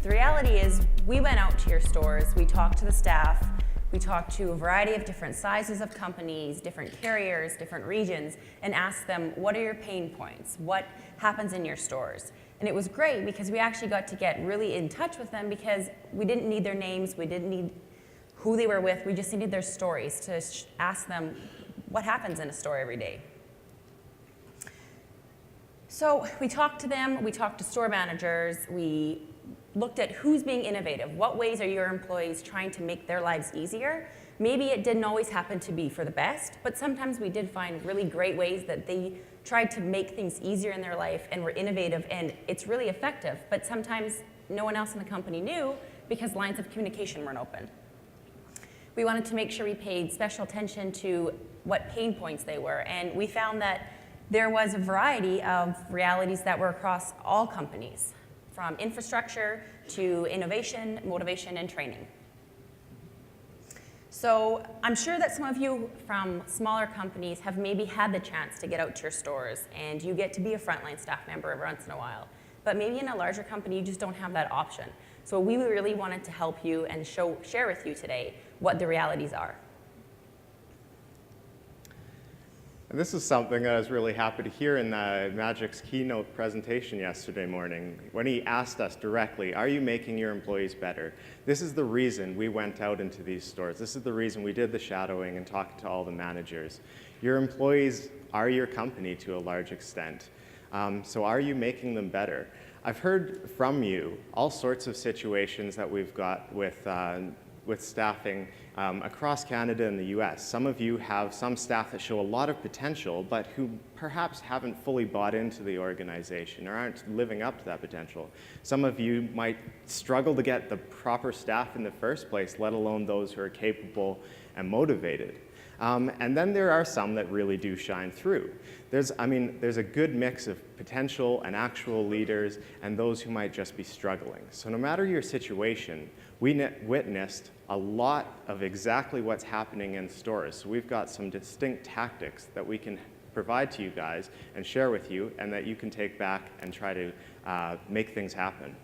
The reality is we went out to your stores, we talked to the staff, we talked to a variety of different sizes of companies, different carriers, different regions, and asked them, what are your pain points? What happens in your stores? And it was great because we actually got to get really in touch with them because we didn't need their names, we didn't need who they were with, we just needed their stories to ask them what happens in a store every day. So we talked to them, we talked to store managers, we looked at who's being innovative, what ways are your employees trying to make their lives easier. Maybe it didn't always happen to be for the best, but sometimes we did find really great ways that they tried to make things easier in their life and were innovative, and it's really effective, but sometimes no one else in the company knew because lines of communication weren't open. We wanted to make sure we paid special attention to what pain points they were, and we found that there was a variety of realities that were across all companies, from infrastructure to innovation, motivation, and training. So I'm sure that some of you from smaller companies have maybe had the chance to get out to your stores and you get to be a frontline staff member every once in a while. But maybe in a larger company, you just don't have that option. So we really wanted to help you and share with you today what the realities are. And this is something that I was really happy to hear in Magic's keynote presentation yesterday morning when he asked us directly, are you making your employees better? This is the reason we went out into these stores. This is the reason we did the shadowing and talked to all the managers. Your employees are your company to a large extent. So are you making them better? I've heard from you all sorts of situations that we've got with staffing across Canada and the US. Some of you have some staff that show a lot of potential, but who perhaps haven't fully bought into the organization or aren't living up to that potential. Some of you might struggle to get the proper staff in the first place, let alone those who are capable and motivated. And then there are some that really do shine through. There's a good mix of potential and actual leaders and those who might just be struggling. So no matter your situation, we witnessed a lot of exactly what's happening in stores. So we've got some distinct tactics that we can provide to you guys and share with you and that you can take back and try to make things happen.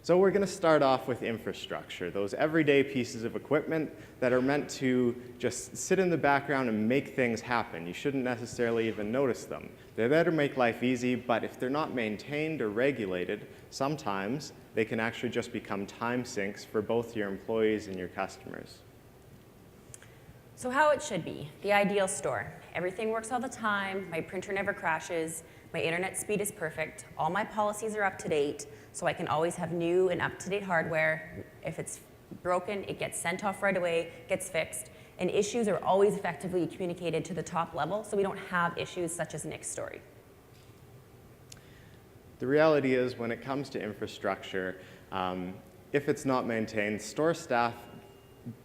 So we're going to start off with infrastructure, those everyday pieces of equipment that are meant to just sit in the background and make things happen. You shouldn't necessarily even notice them. They're there to make life easy, but if they're not maintained or regulated, sometimes they can actually just become time sinks for both your employees and your customers. So how it should be, the ideal store. Everything works all the time, my printer never crashes, my internet speed is perfect, all my policies are up to date, so I can always have new and up-to-date hardware. If it's broken, it gets sent off right away, gets fixed, and issues are always effectively communicated to the top level, so we don't have issues such as Nick's story. The reality is, when it comes to infrastructure, if it's not maintained, store staff,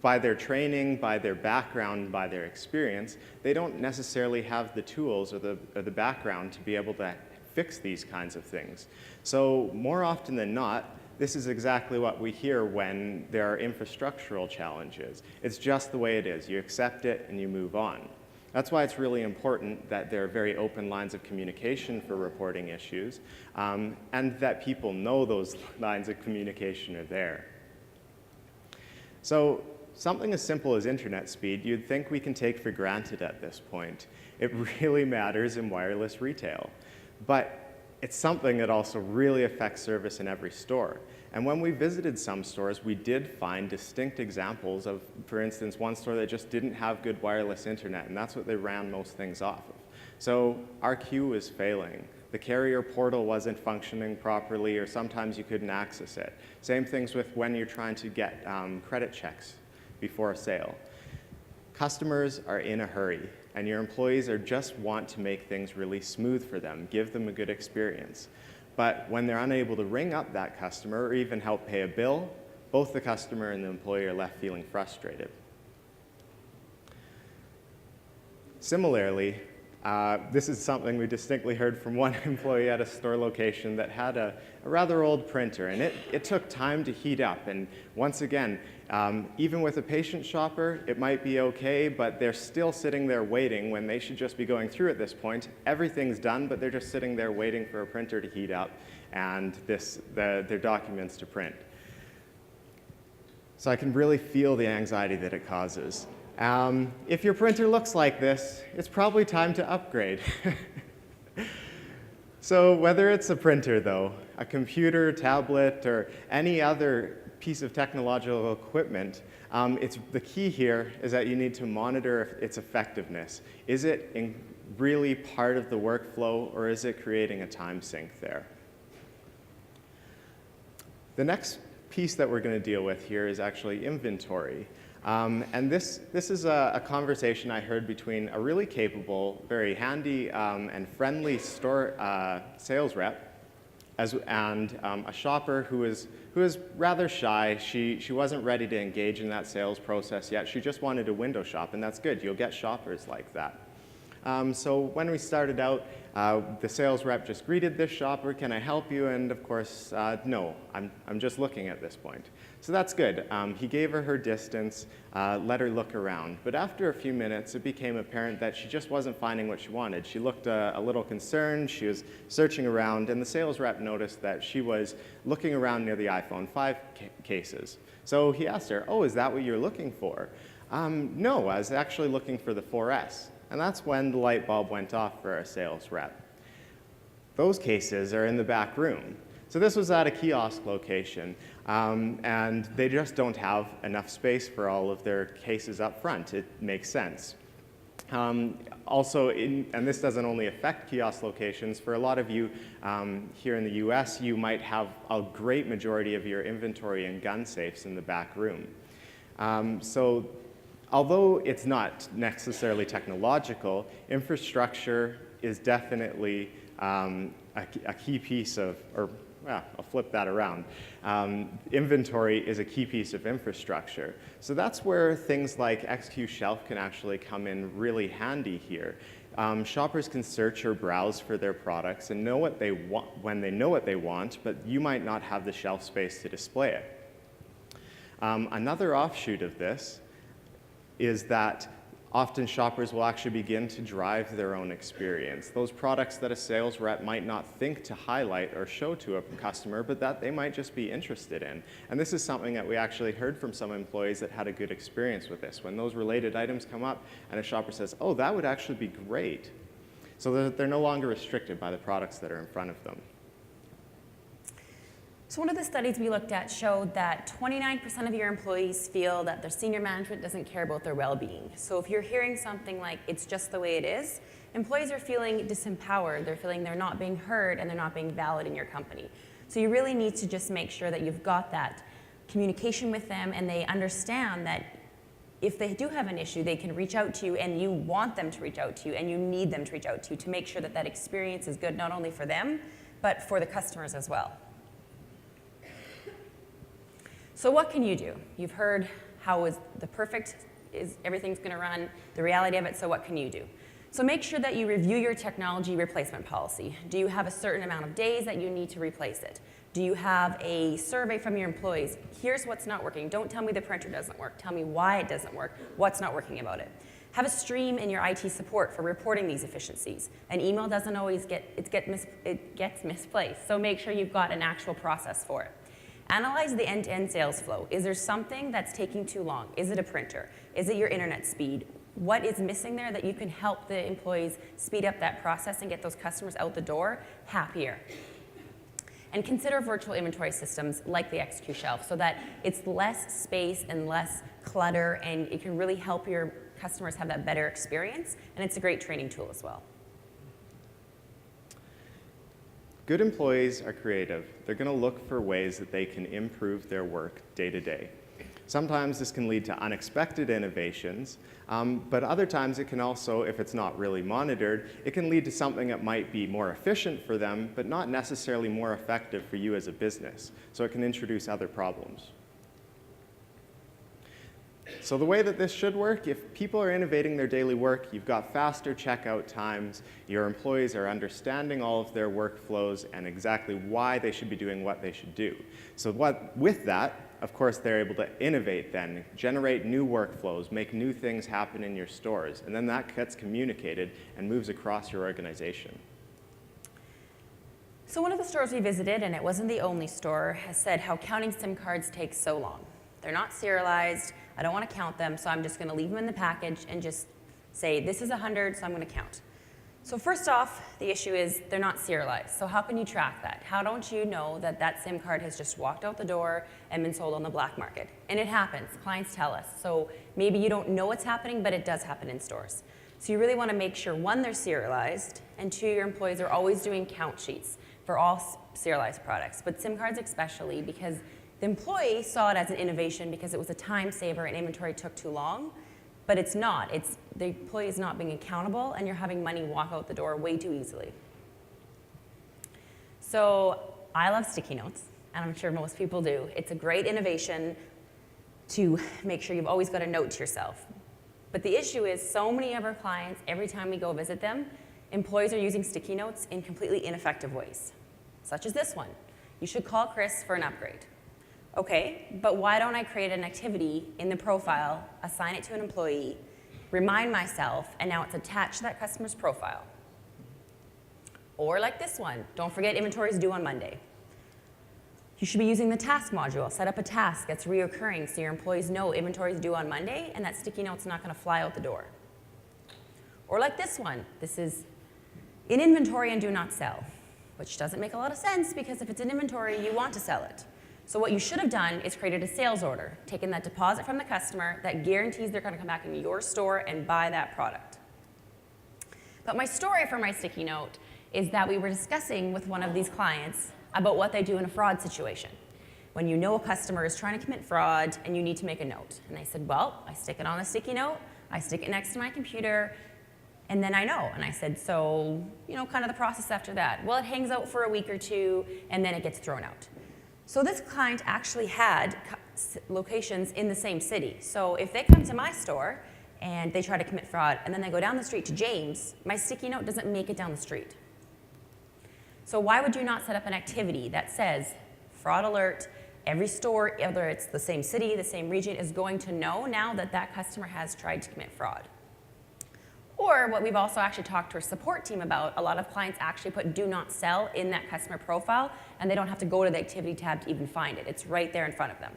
by their training, by their background, by their experience, they don't necessarily have the tools or the background to be able to fix these kinds of things. So more often than not, this is exactly what we hear when there are infrastructural challenges. It's just the way it is. You accept it and you move on. That's why it's really important that there are very open lines of communication for reporting issues, and that people know those lines of communication are there. So something as simple as internet speed, you'd think we can take for granted at this point. It really matters in wireless retail. But it's something that also really affects service in every store. And when we visited some stores, we did find distinct examples of, for instance, one store that just didn't have good wireless internet, and that's what they ran most things off of. So our queue was failing. The carrier portal wasn't functioning properly, or sometimes you couldn't access it. Same things with when you're trying to get credit checks before a sale. Customers are in a hurry, and your employees just want to make things really smooth for them, give them a good experience. But when they're unable to ring up that customer or even help pay a bill, both the customer and the employee are left feeling frustrated. Similarly, This is something we distinctly heard from one employee at a store location that had a rather old printer, and it took time to heat up. And once again, even with a patient shopper, it might be okay, but they're still sitting there waiting when they should just be going through at this point. Everything's done, but they're just sitting there waiting for a printer to heat up and their documents to print. So I can really feel the anxiety that it causes. If your printer looks like this, it's probably time to upgrade. So whether it's a printer, though, a computer, tablet, or any other piece of technological equipment, the key here is that you need to monitor its effectiveness. Is it really part of the workflow, or is it creating a time sink there? The next piece that we're going to deal with here is actually inventory. And this is a conversation I heard between a really capable, very handy and friendly store sales rep and a shopper who is rather shy. She wasn't ready to engage in that sales process yet. She just wanted to window shop, and that's good. You'll get shoppers like that. So when we started out, the sales rep just greeted this shopper, "Can I help you?" And of course, no, I'm just looking at this point. So that's good. He gave her distance, let her look around. But after a few minutes, it became apparent that she just wasn't finding what she wanted. She looked a little concerned. She was searching around, and the sales rep noticed that she was looking around near the iPhone 5 cases. So he asked her, "Oh, is that what you're looking for?" "No, I was actually looking for the 4S. And that's when the light bulb went off for our sales rep. Those cases are in the back room. So this was at a kiosk location, and they just don't have enough space for all of their cases up front. It makes sense. Also, and this doesn't only affect kiosk locations, for a lot of you here in the US, you might have a great majority of your inventory in gun safes in the back room. So although it's not necessarily technological, infrastructure is definitely a key piece of, I'll flip that around. Inventory is a key piece of infrastructure. So that's where things like XQ Shelf can actually come in really handy here. Shoppers can search or browse for their products and know what they want when they know what they want, but you might not have the shelf space to display it. Another offshoot of this is that often shoppers will actually begin to drive their own experience. Those products that a sales rep might not think to highlight or show to a customer, but that they might just be interested in. And this is something that we actually heard from some employees that had a good experience with this. When those related items come up and a shopper says, "Oh, that would actually be great." So they're no longer restricted by the products that are in front of them. So one of the studies we looked at showed that 29% of your employees feel that their senior management doesn't care about their well-being. So if you're hearing something like, "It's just the way it is," employees are feeling disempowered. They're feeling they're not being heard and they're not being valid in your company. So you really need to just make sure that you've got that communication with them and they understand that if they do have an issue, they can reach out to you and you want them to reach out to you and you need them to reach out to you to make sure that that experience is good not only for them, but for the customers as well. So what can you do? You've heard how is the perfect, is everything's going to run, the reality of it, so what can you do? So make sure that you review your technology replacement policy. Do you have a certain amount of days that you need to replace it? Do you have a survey from your employees? Here's what's not working. Don't tell me the printer doesn't work. Tell me why it doesn't work, what's not working about it. Have a stream in your IT support for reporting these efficiencies. An email doesn't always it gets misplaced, so make sure you've got an actual process for it. Analyze the end-to-end sales flow. Is there something that's taking too long? Is it a printer? Is it your internet speed? What is missing there that you can help the employees speed up that process and get those customers out the door happier? And consider virtual inventory systems like the XQ Shelf so that it's less space and less clutter and it can really help your customers have that better experience, and it's a great training tool as well. Good employees are creative. They're going to look for ways that they can improve their work day to day. Sometimes this can lead to unexpected innovations, but other times it can also, if it's not really monitored, it can lead to something that might be more efficient for them, but not necessarily more effective for you as a business. So it can introduce other problems. So the way that this should work, if people are innovating their daily work, you've got faster checkout times, your employees are understanding all of their workflows and exactly why they should be doing what they should do. So with that, of course, they're able to innovate then, generate new workflows, make new things happen in your stores, and then that gets communicated and moves across your organization. So one of the stores we visited, and it wasn't the only store, has said how counting SIM cards takes so long. They're not serialized, I don't want to count them, so I'm just going to leave them in the package and just say, this is 100, so I'm going to count. So first off, the issue is they're not serialized. So how can you track that? How don't you know that that SIM card has just walked out the door and been sold on the black market? And it happens. Clients tell us. So maybe you don't know what's happening, but it does happen in stores. So you really want to make sure, one, they're serialized, and two, your employees are always doing count sheets for all serialized products, but SIM cards especially, because the employee saw it as an innovation because it was a time saver and inventory took too long. But it's not. The employee is not being accountable, and you're having money walk out the door way too easily. So I love sticky notes, and I'm sure most people do. It's a great innovation to make sure you've always got a note to yourself. But the issue is so many of our clients, every time we go visit them, employees are using sticky notes in completely ineffective ways, such as this one. You should call Chris for an upgrade. Okay, but why don't I create an activity in the profile, assign it to an employee, remind myself, and now it's attached to that customer's profile? Or like this one, don't forget inventory is due on Monday. You should be using the task module. Set up a task that's reoccurring so your employees know inventory is due on Monday and that sticky note's not going to fly out the door. Or like this one, this is in inventory and do not sell, which doesn't make a lot of sense because if it's in inventory, you want to sell it. So what you should have done is created a sales order, taken that deposit from the customer that guarantees they're going to come back into your store and buy that product. But my story for my sticky note is that we were discussing with one of these clients about what they do in a fraud situation. When you know a customer is trying to commit fraud and you need to make a note. And they said, well, I stick it on a sticky note, I stick it next to my computer, and then I know. And I said, so, kind of the process after that. Well, it hangs out for a week or two, and then it gets thrown out. So this client actually had locations in the same city. So if they come to my store and they try to commit fraud and then they go down the street to James, my sticky note doesn't make it down the street. So why would you not set up an activity that says, fraud alert, every store, whether it's the same city, the same region, is going to know now that that customer has tried to commit fraud? Or what we've also actually talked to our support team about, a lot of clients actually put do not sell in that customer profile, and they don't have to go to the activity tab to even find it. It's right there in front of them.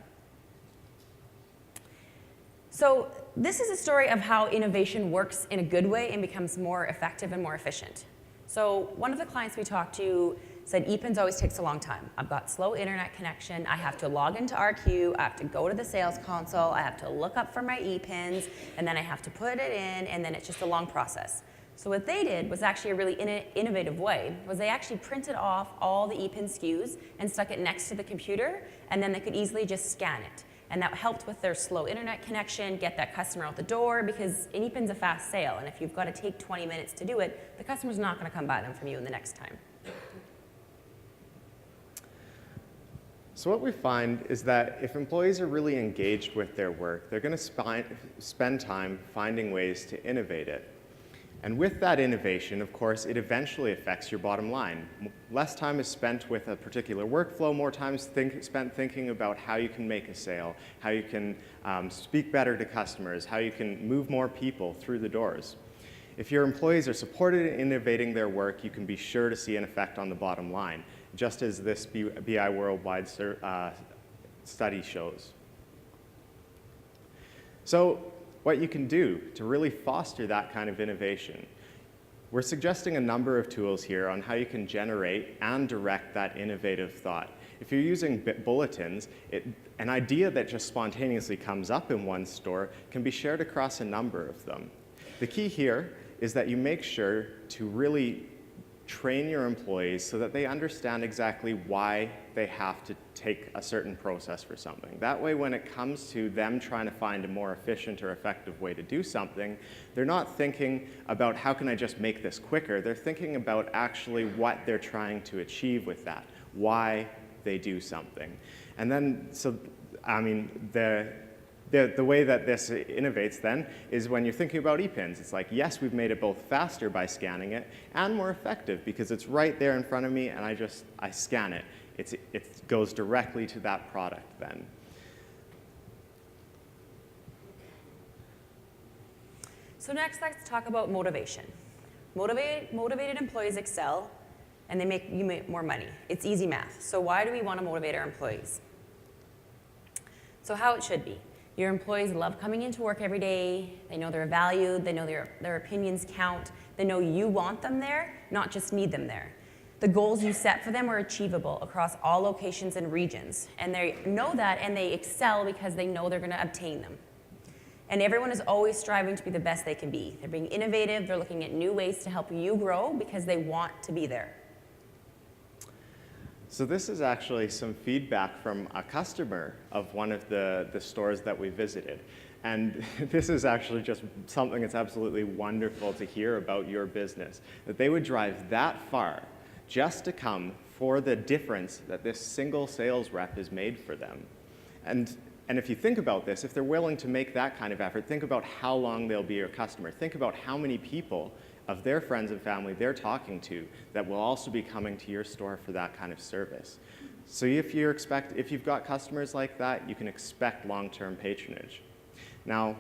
So this is a story of how innovation works in a good way and becomes more effective and more efficient. So one of the clients we talked to said ePINs always takes a long time. I've got slow internet connection, I have to log into RQ, I have to go to the sales console, I have to look up for my ePINs, and then I have to put it in, and then it's just a long process. So what they did was actually a really innovative way, was they actually printed off all the ePIN SKUs and stuck it next to the computer, and then they could easily just scan it. And that helped with their slow internet connection, get that customer out the door, because an ePIN's a fast sale, and if you've got to take 20 minutes to do it, the customer's not going to come buy them from you in the next time. So what we find is that if employees are really engaged with their work, they're going to spend time finding ways to innovate it. And with that innovation, of course, it eventually affects your bottom line. Less time is spent with a particular workflow, more time is spent thinking about how you can make a sale, how you can speak better to customers, how you can move more people through the doors. If your employees are supported in innovating their work, you can be sure to see an effect on the bottom line, just as this BI Worldwide study shows. So what you can do to really foster that kind of innovation, we're suggesting a number of tools here on how you can generate and direct that innovative thought. If you're using bulletins, an idea that just spontaneously comes up in one store can be shared across a number of them. The key here is that you make sure to really train your employees so that they understand exactly why they have to take a certain process for something. That way, when it comes to them trying to find a more efficient or effective way to do something, they're not thinking about how can I just make this quicker. They're thinking about actually what they're trying to achieve with that, why they do something. And then, The way that this innovates then is when you're thinking about ePINs. It's like, yes, we've made it both faster by scanning it and more effective because it's right there in front of me and I scan it. It goes directly to that product then. So next, let's talk about motivation. Motivated employees excel, and they make you more money. It's easy math. So why do we want to motivate our employees? So how it should be. Your employees love coming into work every day. They know they're valued. They know their opinions count. They know you want them there, not just need them there. The goals you set for them are achievable across all locations and regions. And they know that, and they excel because they know they're going to obtain them. And everyone is always striving to be the best they can be. They're being innovative. They're looking at new ways to help you grow because they want to be there. So this is actually some feedback from a customer of one of the stores that we visited. And this is actually just something that's absolutely wonderful to hear about your business, that they would drive that far just to come for the difference that this single sales rep has made for them. And if you think about this, if they're willing to make that kind of effort, think about how long they'll be your customer. Think about how many people of their friends and family they're talking to that will also be coming to your store for that kind of service. So if you've got customers like that, you can expect long-term patronage. Now,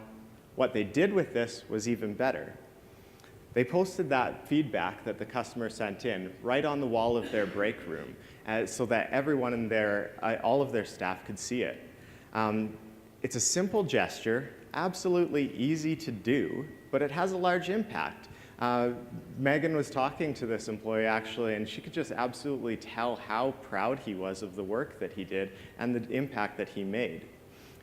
what they did with this was even better. They posted that feedback that the customer sent in right on the wall of their break room so that everyone in there, all of their staff could see it. It's a simple gesture, absolutely easy to do, but it has a large impact. Megan was talking to this employee actually, and she could just absolutely tell how proud he was of the work that he did and the impact that he made.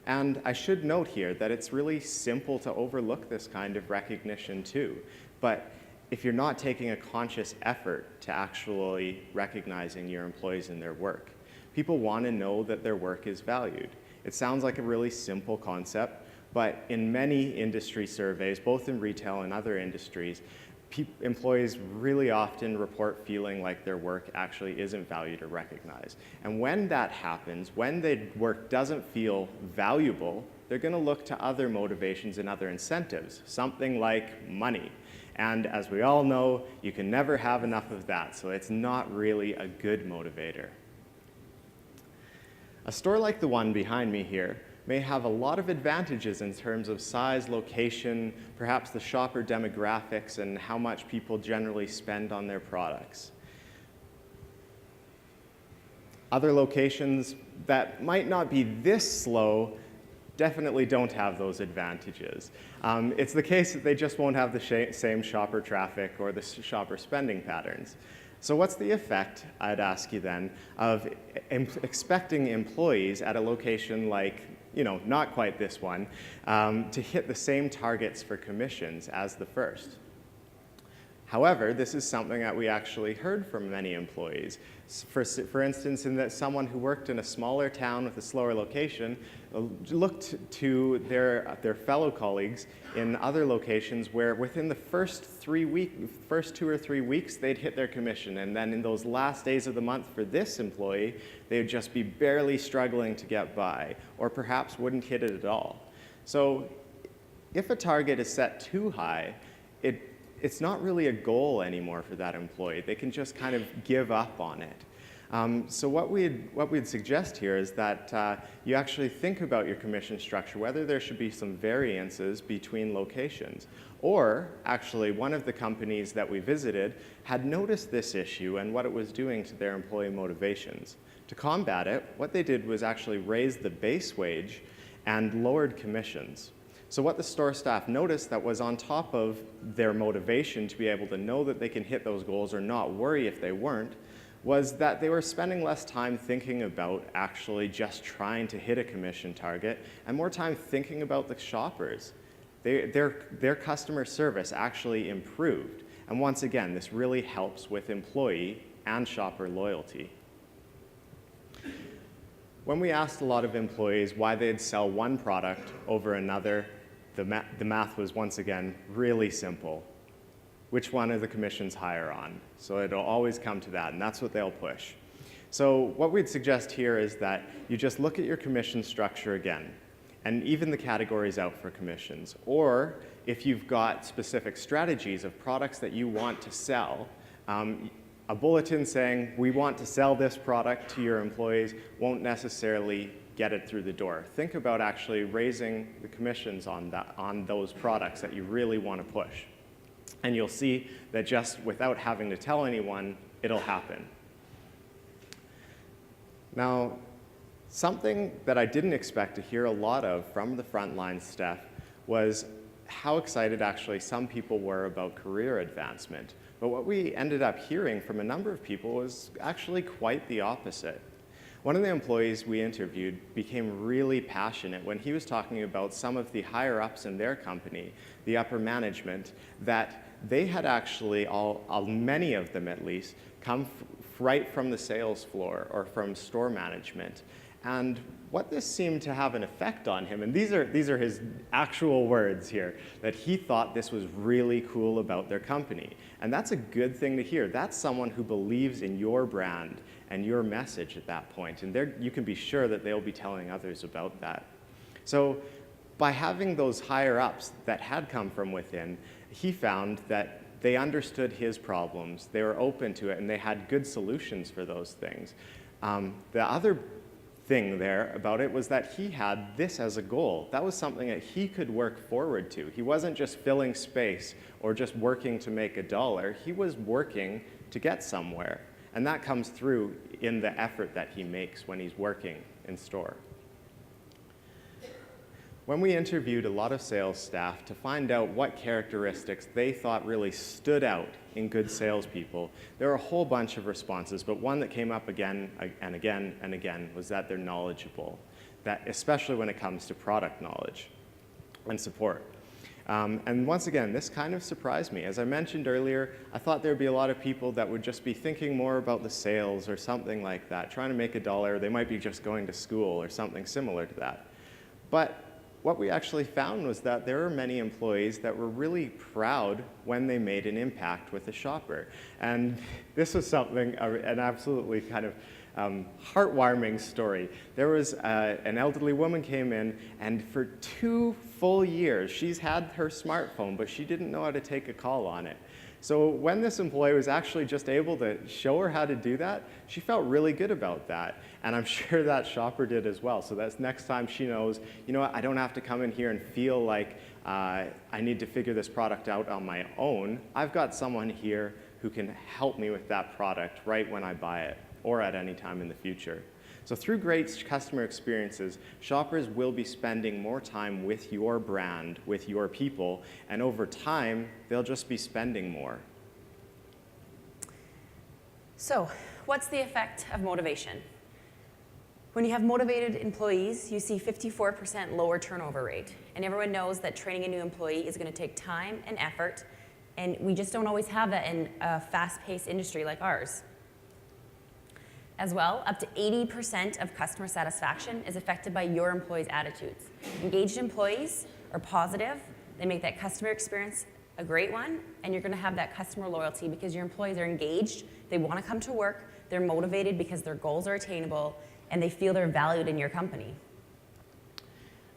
And I should note here that it's really simple to overlook this kind of recognition too. But if you're not taking a conscious effort to actually recognizing your employees in their work, people want to know that their work is valued. It sounds like a really simple concept, but in many industry surveys, both in retail and other industries, employees really often report feeling like their work actually isn't valued or recognized. And when that happens, when their work doesn't feel valuable, they're going to look to other motivations and other incentives, something like money. And as we all know, you can never have enough of that, so it's not really a good motivator. A store like the one behind me here may have a lot of advantages in terms of size, location, perhaps the shopper demographics, and how much people generally spend on their products. Other locations that might not be this slow definitely don't have those advantages. It's the case that they just won't have the same shopper traffic or the shopper spending patterns. So what's the effect, I'd ask you then, of expecting employees at a location like, not quite this one, to hit the same targets for commissions as the first? However, this is something that we actually heard from many employees. For instance, in that someone who worked in a smaller town with a slower location looked to their fellow colleagues in other locations where within the first 2 or 3 weeks, they'd hit their commission. And then in those last days of the month for this employee, they would just be barely struggling to get by, or perhaps wouldn't hit it at all. So if a target is set too high, it's not really a goal anymore for that employee. They can just kind of give up on it. So what we'd suggest here is that you actually think about your commission structure, whether there should be some variances between locations. Or actually, one of the companies that we visited had noticed this issue and what it was doing to their employee motivations. To combat it, what they did was actually raise the base wage and lowered commissions. So what the store staff noticed that was on top of their motivation to be able to know that they can hit those goals or not worry if they weren't, was that they were spending less time thinking about actually just trying to hit a commission target and more time thinking about the shoppers. Their customer service actually improved. And once again, this really helps with employee and shopper loyalty. When we asked a lot of employees why they'd sell one product over another, the math was once again really simple. Which one are the commissions higher on? So it'll always come to that, and that's what they'll push. So what we'd suggest here is that you just look at your commission structure again. and even the categories out for commissions. Or if you've got specific strategies of products that you want to sell, a bulletin saying, we want to sell this product to your employees won't necessarily get it through the door. Think about actually raising the commissions on those products that you really want to push. And you'll see that just without having to tell anyone, it'll happen. Now, something that I didn't expect to hear a lot of from the frontline staff was how excited actually some people were about career advancement. But what we ended up hearing from a number of people was actually quite the opposite. One of the employees we interviewed became really passionate when he was talking about some of the higher ups in their company, the upper management, that they had actually, many of them at least, come right from the sales floor or from store management. And what this seemed to have an effect on him, and these are his actual words here, that he thought this was really cool about their company. And that's a good thing to hear. That's someone who believes in your brand and your message at that point. And you can be sure that they'll be telling others about that. So by having those higher ups that had come from within, he found that they understood his problems, they were open to it, and they had good solutions for those things. The other thing there about it was that he had this as a goal. That was something that he could work forward to. He wasn't just filling space or just working to make $1. He was working to get somewhere. And that comes through in the effort that he makes when he's working in store. When we interviewed a lot of sales staff to find out what characteristics they thought really stood out in good salespeople, there were a whole bunch of responses, but one that came up again and again and again was that they're knowledgeable, that especially when it comes to product knowledge and support. And once again, this kind of surprised me. As I mentioned earlier, I thought there would be a lot of people that would just be thinking more about the sales or something like that, trying to make $1. They might be just going to school or something similar to that. But what we actually found was that there were many employees that were really proud when they made an impact with a shopper. And this was something, an absolutely kind of heartwarming story. There was an elderly woman came in, and for 2 full years, she's had her smartphone, but she didn't know how to take a call on it. So when this employee was actually just able to show her how to do that, she felt really good about that. And I'm sure that shopper did as well. So that's next time she knows, you know what, I don't have to come in here and feel like I need to figure this product out on my own. I've got someone here who can help me with that product right when I buy it or at any time in the future. So through great customer experiences, shoppers will be spending more time with your brand, with your people, and over time, they'll just be spending more. So, what's the effect of motivation? When you have motivated employees, you see 54% lower turnover rate. And everyone knows that training a new employee is going to take time and effort, and we just don't always have that in a fast-paced industry like ours. As well, up to 80% of customer satisfaction is affected by your employees' attitudes. Engaged employees are positive, they make that customer experience a great one, and you're gonna have that customer loyalty because your employees are engaged, they wanna come to work, they're motivated because their goals are attainable, and they feel they're valued in your company.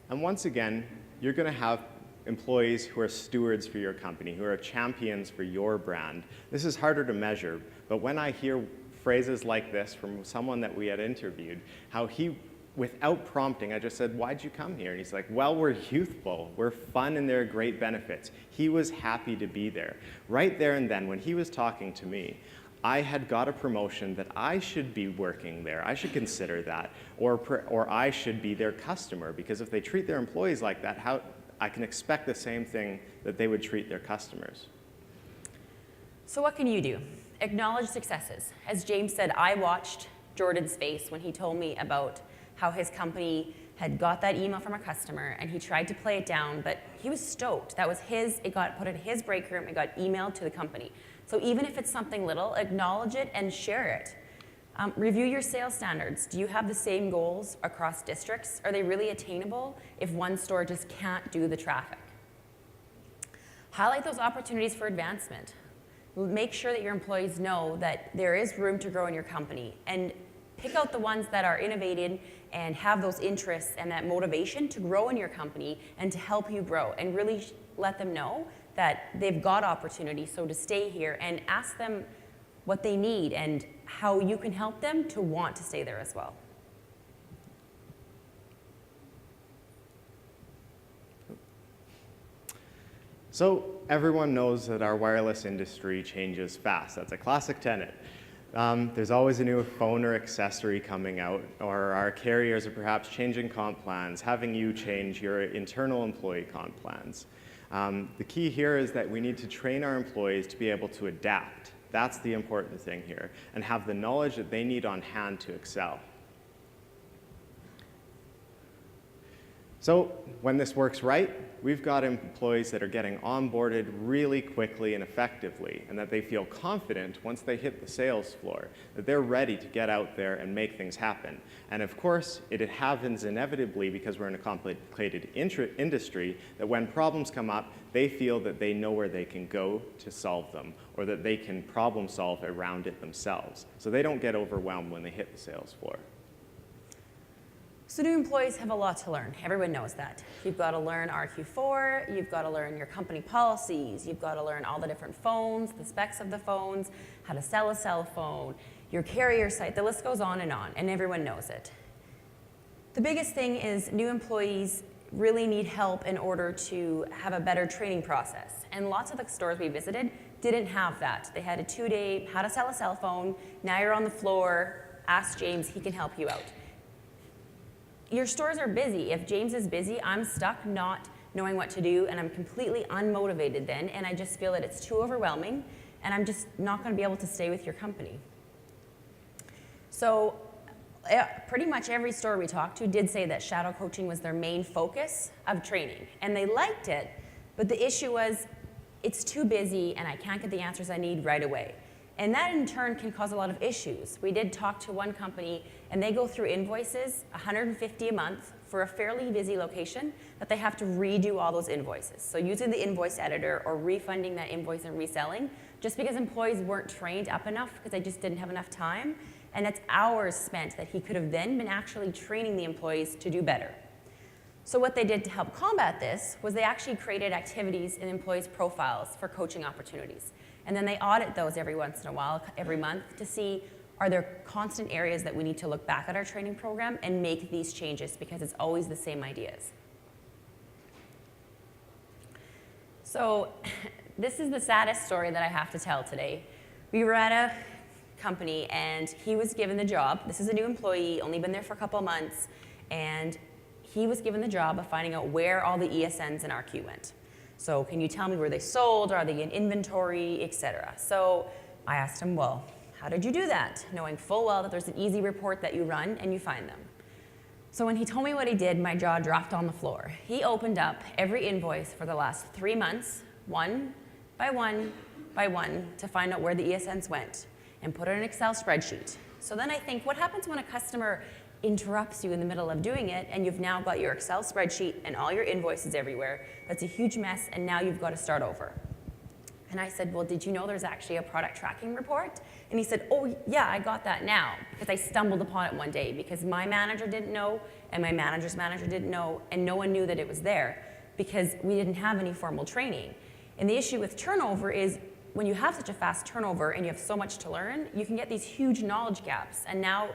And once again, you're gonna have employees who are stewards for your company, who are champions for your brand. This is harder to measure, but when I hear phrases like this from someone that we had interviewed, how he, without prompting, I just said, why'd you come here? And he's like, well, we're youthful, we're fun, and there are great benefits. He was happy to be there. Right there and then, when he was talking to me, I had got a promotion that I should be working there. I should consider that, or I should be their customer, because if they treat their employees like that, how I can expect the same thing that they would treat their customers. So what can you do? Acknowledge successes. As James said, I watched Jordan's face when he told me about how his company had got that email from a customer and he tried to play it down, but he was stoked. That was it got put in his break room, it got emailed to the company. So even if it's something little, acknowledge it and share it. Review your sales standards. Do you have the same goals across districts? Are they really attainable if one store just can't do the traffic? Highlight those opportunities for advancement. Make sure that your employees know that there is room to grow in your company, and Pick out the ones that are innovative and have those interests and that motivation to grow in your company and to help you grow, and really let them know that they've got opportunity, so to stay here, and ask them what they need and how you can help them to want to stay there as well. So everyone knows that our wireless industry changes fast. That's a classic tenet. There's always a new phone or accessory coming out, or our carriers are perhaps changing comp plans, having you change your internal employee comp plans. The key here is that we need to train our employees to be able to adapt. That's the important thing here, and have the knowledge that they need on hand to excel. So when this works right, we've got employees that are getting onboarded really quickly and effectively, and that they feel confident once they hit the sales floor, that they're ready to get out there and make things happen. And of course, it happens inevitably because we're in a complicated industry, that when problems come up, they feel that they know where they can go to solve them, or that they can problem solve around it themselves. So they don't get overwhelmed when they hit the sales floor. So new employees have a lot to learn. Everyone knows that. You've got to learn RQ4, you've got to learn your company policies, you've got to learn all the different phones, the specs of the phones, how to sell a cell phone, your carrier site, the list goes on, and everyone knows it. The biggest thing is new employees really need help in order to have a better training process. And lots of the stores we visited didn't have that. They had a 2-day how to sell a cell phone, now you're on the floor, ask James, he can help you out. Your stores are busy. If James is busy, I'm stuck not knowing what to do, and I'm completely unmotivated then, and I just feel that it's too overwhelming, and I'm just not going to be able to stay with your company. So pretty much every store we talked to did say that shadow coaching was their main focus of training, and they liked it, but the issue was it's too busy, and I can't get the answers I need right away. And that in turn can cause a lot of issues. We did talk to one company, and they go through invoices, $150 a month for a fairly busy location, but they have to redo all those invoices. So using the invoice editor or refunding that invoice and reselling, just because employees weren't trained up enough because they just didn't have enough time, and it's hours spent that he could have then been actually training the employees to do better. So what they did to help combat this was they actually created activities in employees' profiles for coaching opportunities. And then they audit those every once in a while, every month, to see are there constant areas that we need to look back at our training program and make these changes, because it's always the same ideas. So this is the saddest story that I have to tell today. We were at a company and he was given the job. This is a new employee, only been there for a couple of months, and he was given the job of finding out where all the ESNs and RQ went. So can you tell me where they sold? Are they in inventory, etc.? So I asked him, well, how did you do that? Knowing full well that there's an easy report that you run and you find them. So when he told me what he did, my jaw dropped on the floor. He opened up every invoice for the last 3 months, one by one by one, to find out where the ESNs went and put it in an Excel spreadsheet. So then I think, what happens when a customer interrupts you in the middle of doing it and you've now got your Excel spreadsheet and all your invoices everywhere? That's a huge mess, and now you've got to start over. And I said, well, did you know there's actually a product tracking report? And he said, oh yeah, I got that now, because I stumbled upon it one day because my manager didn't know and my manager's manager didn't know, and no one knew that it was there because we didn't have any formal training. And the issue with turnover is when you have such a fast turnover and you have so much to learn, you can get these huge knowledge gaps, and now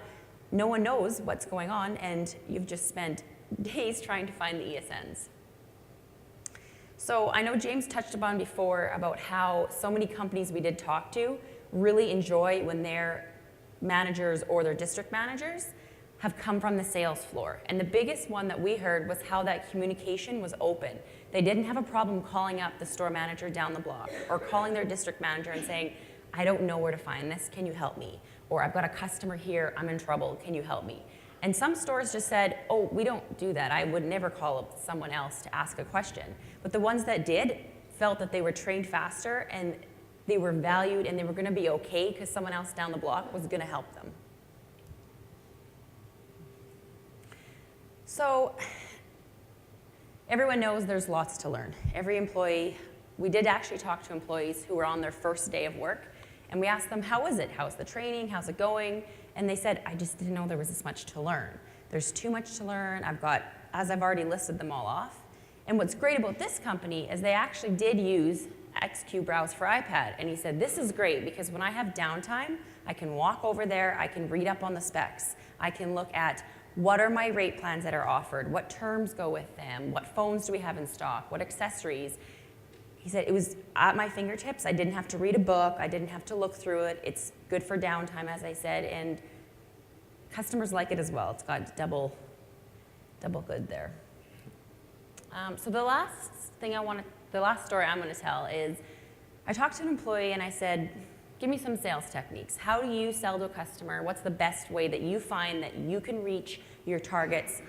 no one knows what's going on, and you've just spent days trying to find the ESNs. So I know James touched upon before about how so many companies we did talk to really enjoy when their managers or their district managers have come from the sales floor. And the biggest one that we heard was how that communication was open. They didn't have a problem calling up the store manager down the block or calling their district manager and saying, I don't know where to find this, can you help me? Or I've got a customer here, I'm in trouble, can you help me? And some stores just said, oh, we don't do that. I would never call up someone else to ask a question. But the ones that did felt that they were trained faster and they were valued and they were gonna be okay because someone else down the block was gonna help them. So everyone knows there's lots to learn. Every employee, we did actually talk to employees who were on their first day of work, and we asked them, how is it? How's the training? How's it going? And they said, I just didn't know there was this much to learn. There's too much to learn. As I've already listed them all off. And what's great about this company is they actually did use XQ Browse for iPad. And he said, this is great because when I have downtime, I can walk over there, I can read up on the specs. I can look at what are my rate plans that are offered, what terms go with them, what phones do we have in stock, what accessories. He said it was at my fingertips. I didn't have to read a book. I didn't have to look through it. It's good for downtime, as I said, and customers like it as well. It's got double good there. So the last story I'm going to tell is I talked to an employee and I said, give me some sales techniques. How do you sell to a customer? What's the best way that you find that you can reach your targets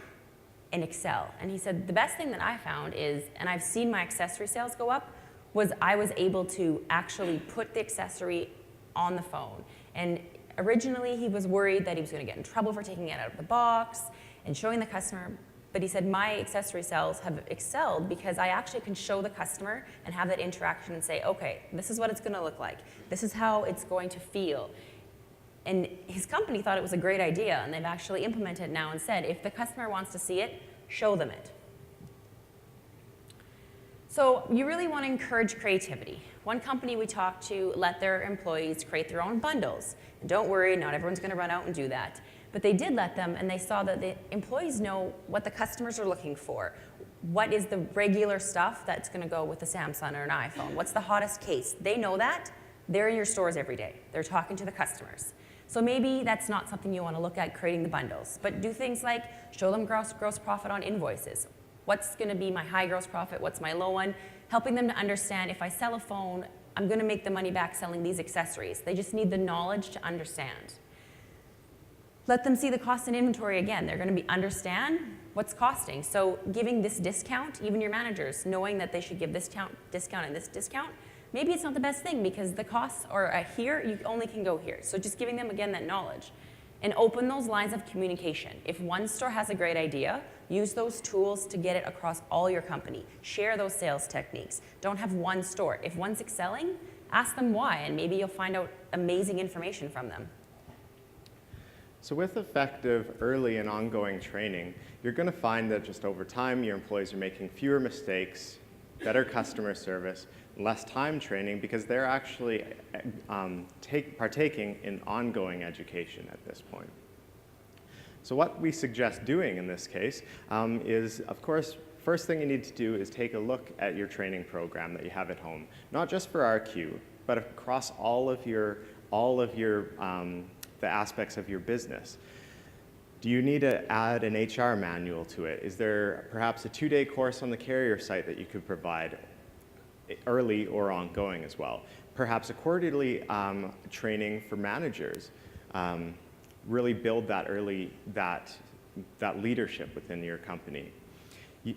and excel? And he said, the best thing that I found is, and I've seen my accessory sales go up, was I was able to actually put the accessory on the phone. And originally he was worried that he was going to get in trouble for taking it out of the box and showing the customer. But he said, my accessory sales have excelled because I actually can show the customer and have that interaction and say, okay, this is what it's going to look like. This is how it's going to feel. And his company thought it was a great idea, and they've actually implemented it now and said, if the customer wants to see it, show them it. So you really want to encourage creativity. One company we talked to let their employees create their own bundles. And don't worry, not everyone's going to run out and do that. But they did let them, and they saw that the employees know what the customers are looking for. What is the regular stuff that's going to go with a Samsung or an iPhone? What's the hottest case? They know that. They're in your stores every day. They're talking to the customers. So maybe that's not something you want to look at, creating the bundles. But do things like show them gross profit on invoices. What's going to be my high gross profit? What's my low one? Helping them to understand if I sell a phone, I'm going to make the money back selling these accessories. They just need the knowledge to understand. Let them see the cost and inventory again. They're going to understand what's costing. So giving this discount, even your managers, knowing that they should give this discount and this discount, maybe it's not the best thing because the costs are here, you only can go here. So just giving them, again, that knowledge. And open those lines of communication. If one store has a great idea, use those tools to get it across all your company. Share those sales techniques. Don't have one store. If one's excelling, ask them why, and maybe you'll find out amazing information from them. So with effective early and ongoing training, you're going to find that just over time, your employees are making fewer mistakes, better customer service, less time training because they're actually partaking in ongoing education at this point. So what we suggest doing in this case is, of course, first thing you need to do is take a look at your training program that you have at home, not just for RQ, but across all of the aspects of your business. Do you need to add an HR manual to it? Is there perhaps a 2-day course on the carrier site that you could provide early or ongoing as well? Perhaps a quarterly training for managers. Really build that leadership within your company.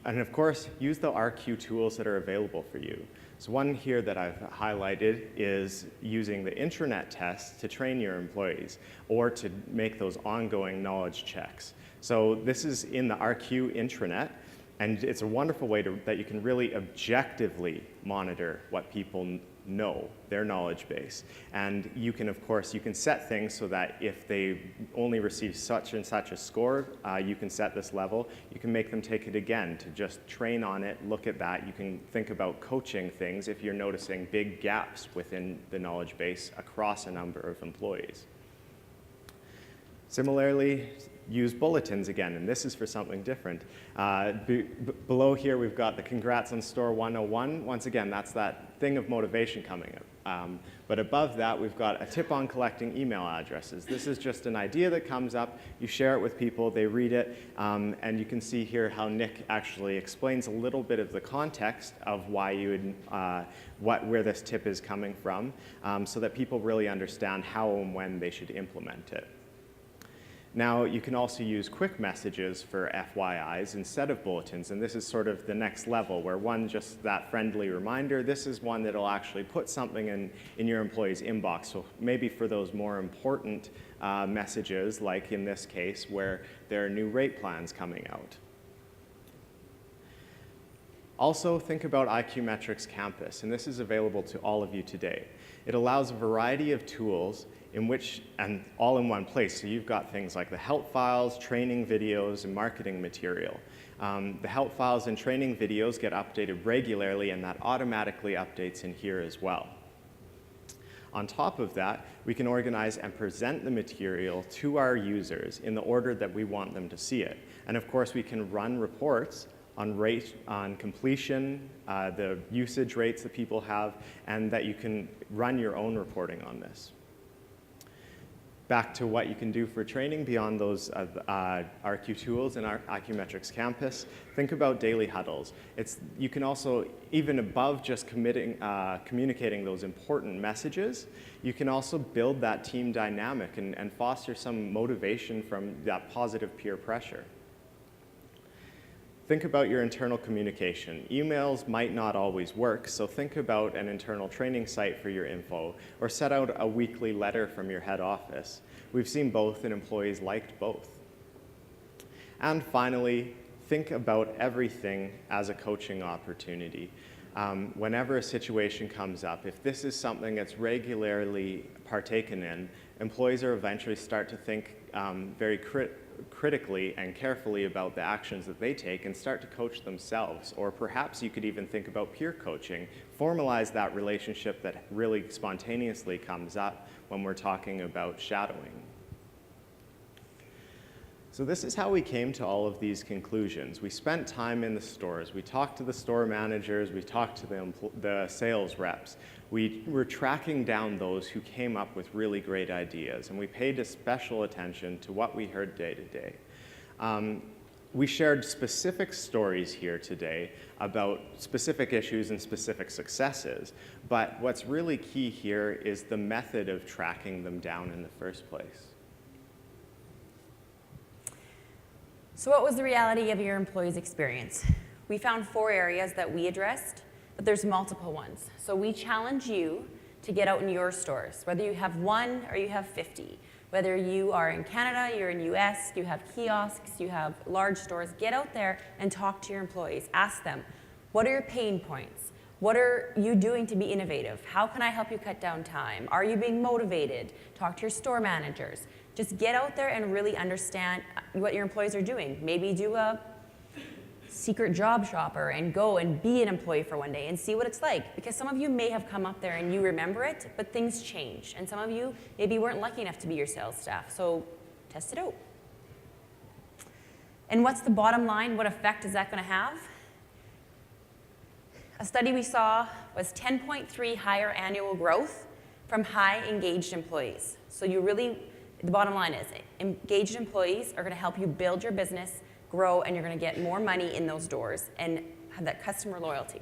And of course, use the RQ tools that are available for you. So one here that I've highlighted is using the intranet test to train your employees or to make those ongoing knowledge checks. So this is in the RQ intranet, and it's a wonderful way that you can really objectively monitor what people know, their knowledge base. And you can, of course, you can set things so that if they only receive such and such a score, you can set this level. You can make them take it again to just train on it, look at that. You can think about coaching things if you're noticing big gaps within the knowledge base across a number of employees. Similarly, use bulletins again, and this is for something different. Below here, we've got the Congrats on Store 101. Once again, that's that thing of motivation coming up. But above that, we've got a tip on collecting email addresses. This is just an idea that comes up. You share it with people, they read it, and you can see here how Nick actually explains a little bit of the context of why you would, where this tip is coming from, so that people really understand how and when they should implement it. Now, you can also use quick messages for FYIs instead of bulletins, and this is sort of the next level where one just that friendly reminder. This is one that'll actually put something in your employee's inbox, so maybe for those more important messages, like in this case where there are new rate plans coming out. Also, think about IQ Metrics Campus, and this is available to all of you today. It allows a variety of tools and all in one place. So you've got things like the help files, training videos, and marketing material. The help files and training videos get updated regularly, and that automatically updates in here as well. On top of that, we can organize and present the material to our users in the order that we want them to see it. And of course, we can run reports on completion, the usage rates that people have, and that you can run your own reporting on this. Back to what you can do for training beyond those RQ tools in our IQmetrics campus, think about daily huddles. You can also, even above just communicating those important messages, you can also build that team dynamic and foster some motivation from that positive peer pressure. Think about your internal communication. Emails might not always work, so think about an internal training site for your info, or set out a weekly letter from your head office. We've seen both, and employees liked both. And finally, think about everything as a coaching opportunity. Whenever a situation comes up, if this is something that's regularly partaken in, employees are eventually start to think very critically and carefully about the actions that they take and start to coach themselves. Or perhaps you could even think about peer coaching, formalize that relationship that really spontaneously comes up when we're talking about shadowing. So this is how we came to all of these conclusions. We spent time in the stores. We talked to the store managers. We talked to the sales reps. We were tracking down those who came up with really great ideas, and we paid special attention to what we heard day to day. We shared specific stories here today about specific issues and specific successes, but what's really key here is the method of tracking them down in the first place. So what was the reality of your employees' experience? We found 4 areas that we addressed, but there's multiple ones. So we challenge you to get out in your stores, whether you have 1 or you have 50. Whether you are in Canada, you're in US, you have kiosks, you have large stores, get out there and talk to your employees. Ask them, what are your pain points? What are you doing to be innovative? How can I help you cut down time? Are you being motivated? Talk to your store managers. Just get out there and really understand what your employees are doing. Maybe do a secret job shopper and go and be an employee for one day and see what it's like. Because some of you may have come up there and you remember it, but things change. And some of you maybe weren't lucky enough to be your sales staff. So test it out. And what's the bottom line? What effect is that going to have? A study we saw was 10.3 higher annual growth from high engaged employees. So the bottom line is engaged employees are going to help you build your business, grow, and you're going to get more money in those doors and have that customer loyalty.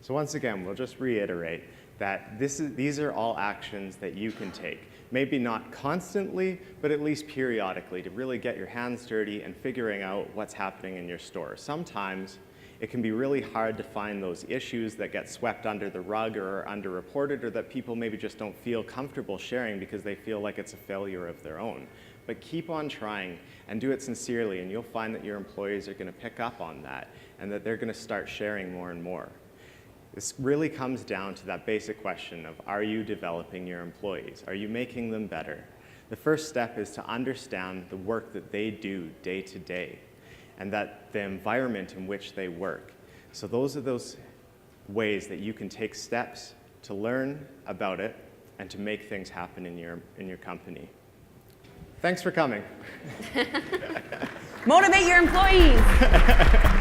So once again, we'll just reiterate that these are all actions that you can take. Maybe not constantly, but at least periodically to really get your hands dirty and figuring out what's happening in your store. Sometimes it can be really hard to find those issues that get swept under the rug or are underreported, or that people maybe just don't feel comfortable sharing because they feel like it's a failure of their own. But keep on trying and do it sincerely, and you'll find that your employees are going to pick up on that and that they're going to start sharing more and more. This really comes down to that basic question of, are you developing your employees? Are you making them better? The first step is to understand the work that they do day to day, and that the environment in which they work. So those are those ways that you can take steps to learn about it and to make things happen in your company. Thanks for coming. Motivate your employees.